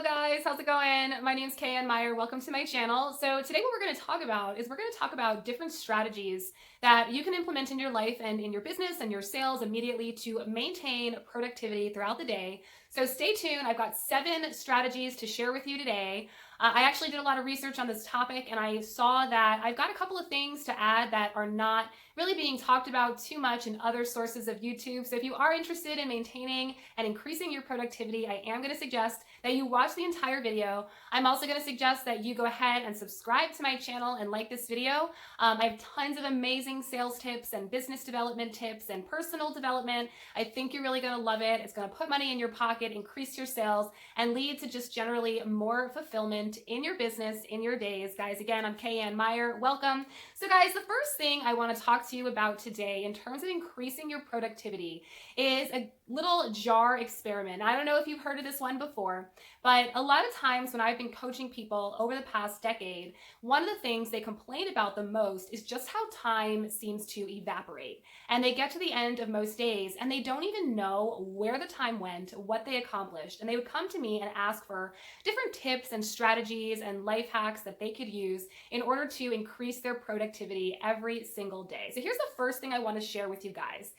Hello guys, how's it going? My name's KayAnne Myer. Welcome to my channel. So today what we're going to talk about is we're going to talk about different strategies that you can implement in your life and in your business and your sales immediately to maintain productivity throughout the day. So stay tuned. I've got 7 strategies to share with you today. I actually did a lot of research on this topic and I saw that I've got a couple of things to add that are not really being talked about too much in other sources of YouTube. So if you are interested in maintaining and increasing your productivity, I am going to suggest that you watch the entire video. I'm also going to suggest that you go ahead and subscribe to my channel and like this video. I have tons of amazing sales tips and business development tips and personal development. I think you're really going to love it. It's going to put money in your pocket, increase your sales, and lead to just generally more fulfillment in your business, in your days. Guys, again, I'm KayAnne Myer. Welcome. So guys, the first thing I want to talk to you about today in terms of increasing your productivity is a little jar experiment. I don't know if you've heard of this one before, but a lot of times when I've been coaching people over the past decade, one of the things they complain about the most is just how time seems to evaporate. And they get to the end of most days and they don't even know where the time went, what they accomplished. And they would come to me and ask for different tips and strategies and life hacks that they could use in order to increase their productivity every single day. So here's the first thing I want to share with you guys.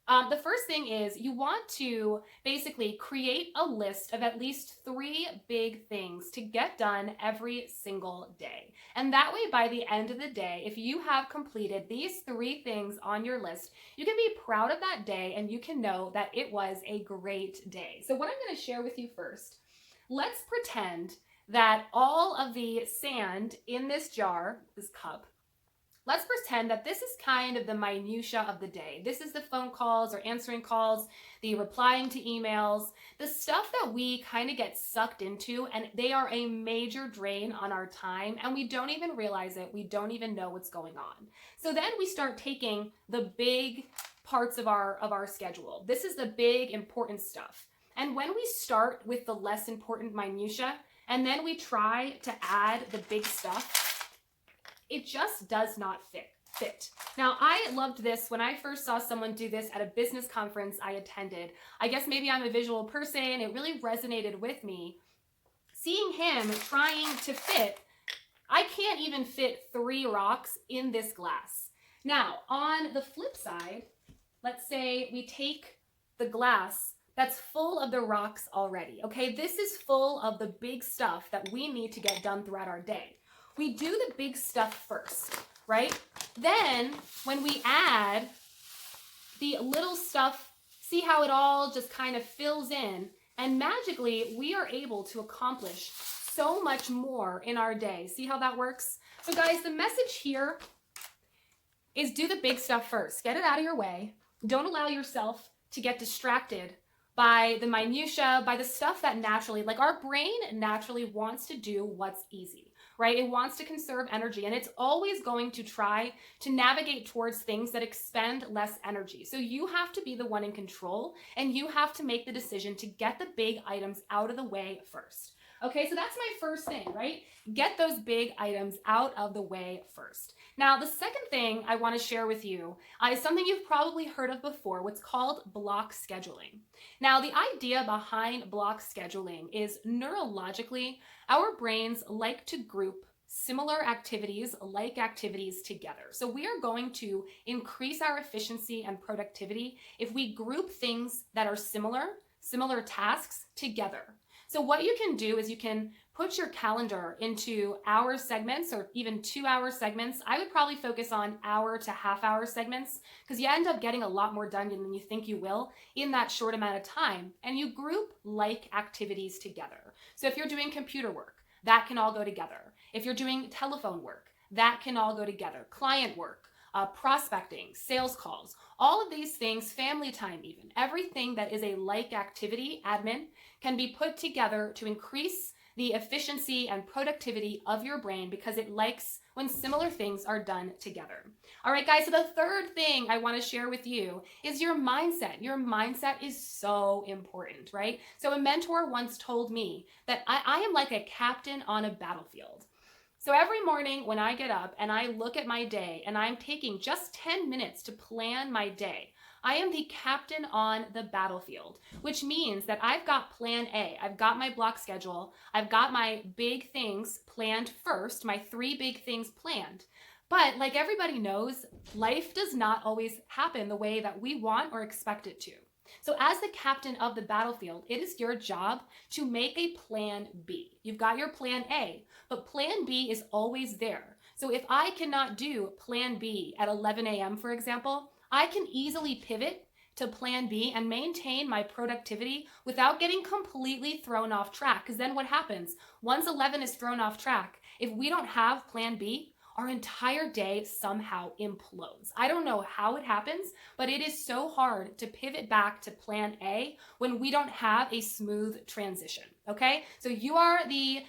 The first thing is you want to basically create a list of at least 3 big things to get done every single day. And that way, by the end of the day, if you have completed these 3 things on your list, you can be proud of that day and you can know that it was a great day. So what I'm going to share with you first, let's pretend that all of the sand in this jar, this cup, let's pretend that this is kind of the minutia of the day. This is the phone calls or answering calls, the replying to emails, the stuff that we kind of get sucked into, and they are a major drain on our time and we don't even realize it. We don't even know what's going on. So then we start taking the big parts of our schedule. This is the big important stuff. And when we start with the less important minutia and then we try to add the big stuff, it just does not fit. Now, I loved this when I first saw someone do this at a business conference I attended. I guess maybe I'm a visual person. It really resonated with me. Seeing him trying to fit, I can't even fit 3 rocks in this glass. Now, on the flip side, let's say we take the glass that's full of the rocks already. Okay, this is full of the big stuff that we need to get done throughout our day. We do the big stuff first, right? Then when we add the little stuff, see how it all just kind of fills in, and magically we are able to accomplish so much more in our day. See how that works? So guys, the message here is do the big stuff first. Get it out of your way. Don't allow yourself to get distracted by the minutia, by the stuff that naturally, like our brain naturally wants to do what's easy, right? It wants to conserve energy and it's always going to try to navigate towards things that expend less energy. So you have to be the one in control and you have to make the decision to get the big items out of the way first. Okay, so that's my first thing, right? Get those big items out of the way first. Now, the second thing I want to share with you is something you've probably heard of before, what's called block scheduling. Now, the idea behind block scheduling is neurologically, our brains like to group similar activities, like activities together. So we are going to increase our efficiency and productivity if we group things that are similar tasks together. So what you can do is you can put your calendar into hour segments or even 2-hour segments. I would probably focus on hour to half-hour segments because you end up getting a lot more done than you think you will in that short amount of time. And you group like activities together. So if you're doing computer work, that can all go together. If you're doing telephone work, that can all go together. Client work, prospecting, sales calls, all of these things, family time even, everything that is a like activity, admin, can be put together to increase the efficiency and productivity of your brain because it likes when similar things are done together. All right, guys, so the third thing I want to share with you is your mindset. Your mindset is so important, right? So a mentor once told me that I am like a captain on a battlefield. So every morning when I get up and I look at my day and I'm taking just 10 minutes to plan my day, I am the captain on the battlefield, which means that I've got plan A. I've got my block schedule. I've got my big things planned first, my 3 big things planned. But like everybody knows, life does not always happen the way that we want or expect it to. So, as the captain of the battlefield, it is your job to make a plan B. You've got your plan A, but plan B is always there. So, if I cannot do plan B at 11 a.m., for example, I can easily pivot to plan B and maintain my productivity without getting completely thrown off track. Because then what happens? Once 11 is thrown off track, if we don't have plan B, our entire day somehow implodes. I don't know how it happens, but it is so hard to pivot back to plan A when we don't have a smooth transition, okay? So you are the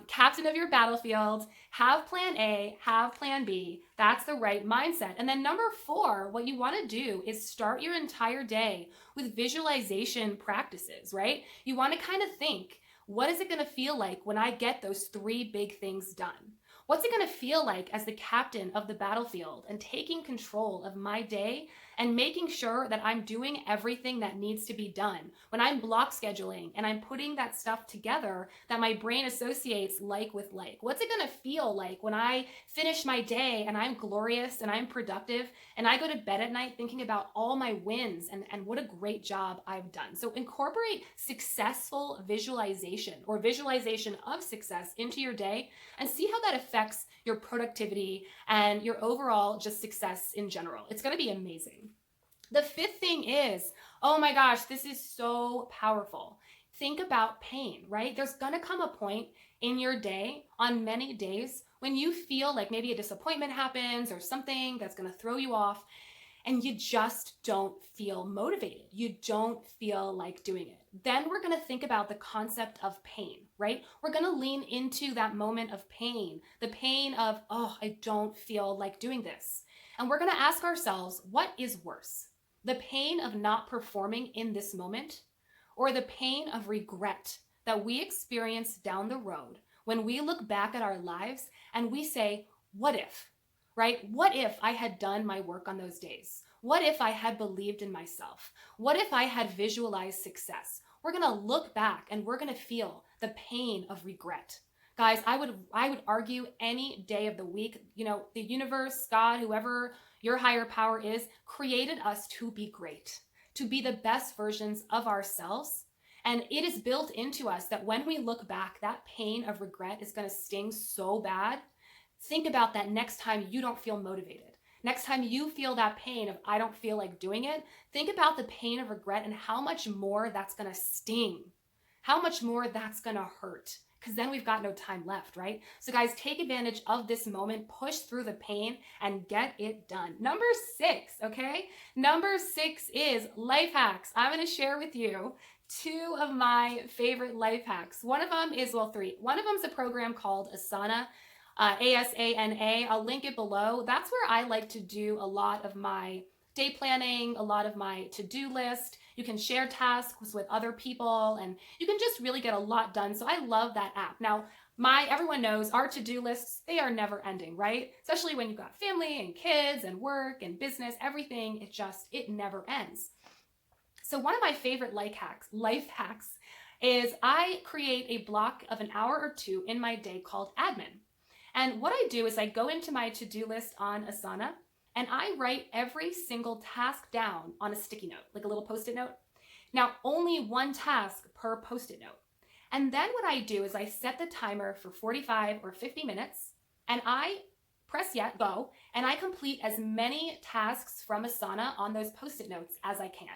captain of your battlefield. Have plan A, have plan B. That's the right mindset. And then number 4, what you want to do is start your entire day with visualization practices, right? You want to kind of think, what is it going to feel like when I get those 3 big things done? What's it going to feel like as the captain of the battlefield and taking control of my day and making sure that I'm doing everything that needs to be done? When I'm block scheduling and I'm putting that stuff together that my brain associates like with like. What's it going to feel like when I finish my day and I'm glorious and I'm productive and I go to bed at night thinking about all my wins and what a great job I've done? So incorporate successful visualization or visualization of success into your day and see how that affects your productivity and your overall just success in general. It's going to be amazing. The 5th thing is, oh my gosh, this is so powerful. Think about pain, right? There's going to come a point in your day, on many days, when you feel like maybe a disappointment happens or something that's going to throw you off, and you just don't feel motivated. You don't feel like doing it. Then we're going to think about the concept of pain, right? We're going to lean into that moment of pain, the pain of, oh, I don't feel like doing this. And we're going to ask ourselves, what is worse? The pain of not performing in this moment, or the pain of regret that we experience down the road when we look back at our lives and we say, what if? Right? What if I had done my work on those days? What if I had believed in myself? What if I had visualized success? We're going to look back and we're going to feel the pain of regret. Guys, I would argue any day of the week, the universe, God, whoever your higher power is, created us to be great, to be the best versions of ourselves. And it is built into us that when we look back, that pain of regret is going to sting so bad. Think about that next time you don't feel motivated. Next time you feel that pain of I don't feel like doing it, think about the pain of regret and how much more that's going to sting, how much more that's going to hurt, because then we've got no time left, right? So guys, take advantage of this moment, push through the pain and get it done. Number 6, okay? Number 6 is life hacks. I'm going to share with you 2 of my favorite life hacks. One of them is, 3. One of them is a program called Asana. ASANA. I'll link it below. That's where I like to do a lot of my day planning, a lot of my to-do list. You can share tasks with other people and you can just really get a lot done. So I love that app. Now, everyone knows our to-do lists, they are never ending, right? Especially when you've got family and kids and work and business, everything, it never ends. So one of my favorite life hacks is I create a block of an hour or 2 in my day called admin. And what I do is I go into my to-do list on Asana and I write every single task down on a sticky note, like a little Post-it note. Now, only 1 task per Post-it note. And then what I do is I set the timer for 45 or 50 minutes and I press go, and I complete as many tasks from Asana on those Post-it notes as I can.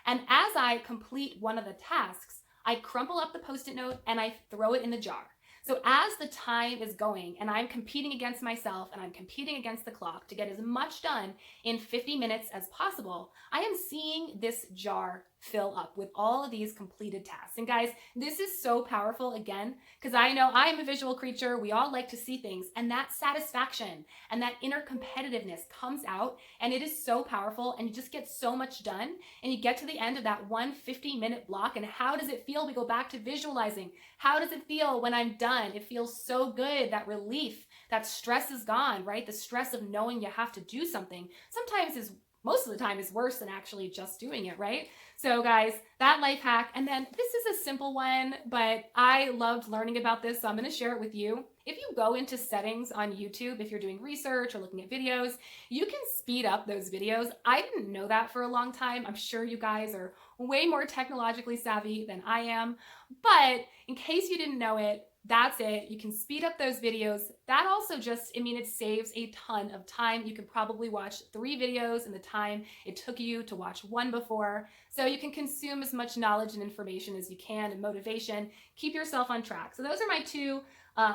And as I complete one of the tasks, I crumple up the Post-it note and I throw it in the jar. So as the time is going and I'm competing against myself and I'm competing against the clock to get as much done in 50 minutes as possible, I am seeing this jar fill up with all of these completed tasks. And guys, this is so powerful again, because I know I'm a visual creature. We all like to see things, and that satisfaction and that inner competitiveness comes out, and it is so powerful, and you just get so much done, and you get to the end of that 150-minute block, and how does it feel? We go back to visualizing. How does it feel when I'm done? It feels so good, that relief, that stress is gone, right? The stress of knowing you have to do something sometimes is most of the time is worse than actually just doing it, right? So guys, that life hack, and then this is a simple one, but I loved learning about this, so I'm going to share it with you. If you go into settings on YouTube, if you're doing research or looking at videos, you can speed up those videos. I didn't know that for a long time. I'm sure you guys are way more technologically savvy than I am, but in case you didn't know it, that's it. You can speed up those videos. That also just, it saves a ton of time. You can probably watch 3 videos in the time it took you to watch one before. So you can consume as much knowledge and information as you can and motivation. Keep yourself on track. So those are my 2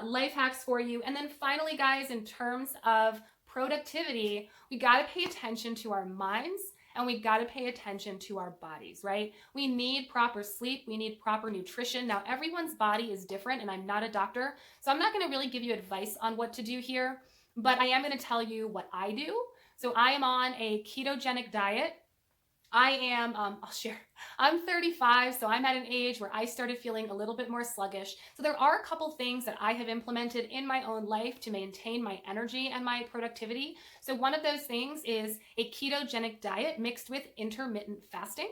life hacks for you. And then finally, guys, in terms of productivity, we got to pay attention to our minds and we got to pay attention to our bodies, right? We need proper sleep. We need proper nutrition. Now, everyone's body is different, and I'm not a doctor, so I'm not going to really give you advice on what to do here, but I am going to tell you what I do. So I am on a ketogenic diet. I'll share, I'm 35, so I'm at an age where I started feeling a little bit more sluggish. So there are a couple things that I have implemented in my own life to maintain my energy and my productivity. So one of those things is a ketogenic diet mixed with intermittent fasting.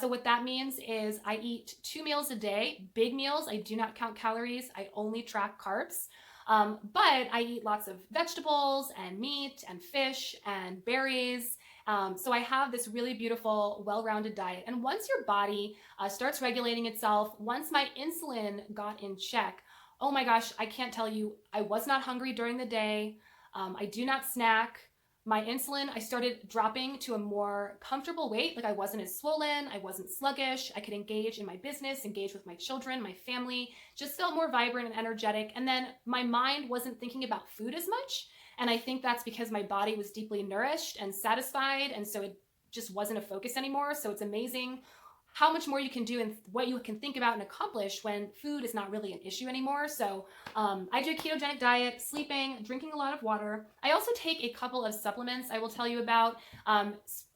So what that means is I eat 2 meals a day, big meals. I do not count calories. I only track carbs. But I eat lots of vegetables and meat and fish and berries. So I have this really beautiful, well-rounded diet. And once your body starts regulating itself, once my insulin got in check, oh my gosh, I can't tell you, I was not hungry during the day. I do not snack. My insulin, I started dropping to a more comfortable weight. Like I wasn't as swollen, I wasn't sluggish, I could engage in my business, engage with my children, my family, just felt more vibrant and energetic. And then my mind wasn't thinking about food as much. And I think that's because my body was deeply nourished and satisfied. And so it just wasn't a focus anymore. So it's amazing how much more you can do and what you can think about and accomplish when food is not really an issue anymore. So I do a ketogenic diet, sleeping, drinking a lot of water. I also take a couple of supplements I will tell you about.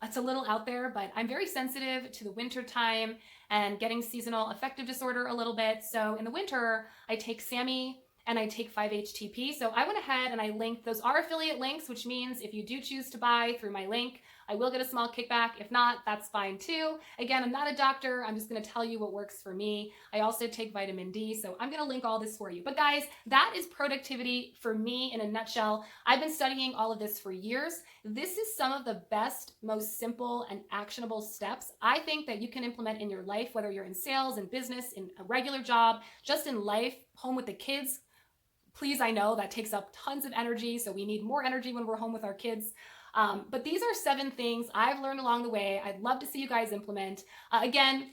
It's a little out there, but I'm very sensitive to the winter time and getting seasonal affective disorder a little bit. So in the winter, I take SAMe and I take 5-HTP. So I went ahead and I linked, those are affiliate links, which means if you do choose to buy through my link, I will get a small kickback. If not, that's fine too. Again, I'm not a doctor. I'm just going to tell you what works for me. I also take vitamin D, so I'm going to link all this for you. But guys, that is productivity for me in a nutshell. I've been studying all of this for years. This is some of the best, most simple and actionable steps I think that you can implement in your life, whether you're in sales, in business, in a regular job, just in life, home with the kids. Please, I know that takes up tons of energy, so we need more energy when we're home with our kids. But these are 7 things I've learned along the way. I'd love to see you guys implement. Again,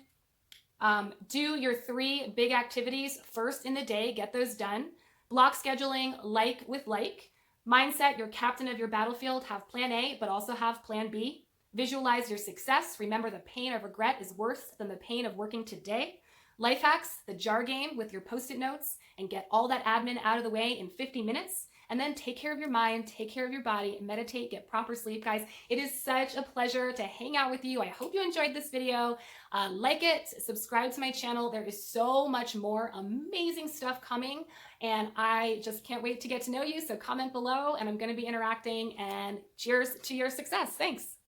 do your 3 big activities first in the day, get those done. Block scheduling like with like. Mindset, your captain of your battlefield, have plan A, but also have plan B. Visualize your success. Remember, the pain of regret is worse than the pain of working today. Life hacks, the jar game with your post-it notes, and get all that admin out of the way in 50 minutes. And then take care of your mind, take care of your body, meditate, get proper sleep. Guys, it is such a pleasure to hang out with you. I hope you enjoyed this video. Like it, subscribe to my channel. There is so much more amazing stuff coming, and I just can't wait to get to know you. So comment below, and I'm going to be interacting, and cheers to your success. Thanks.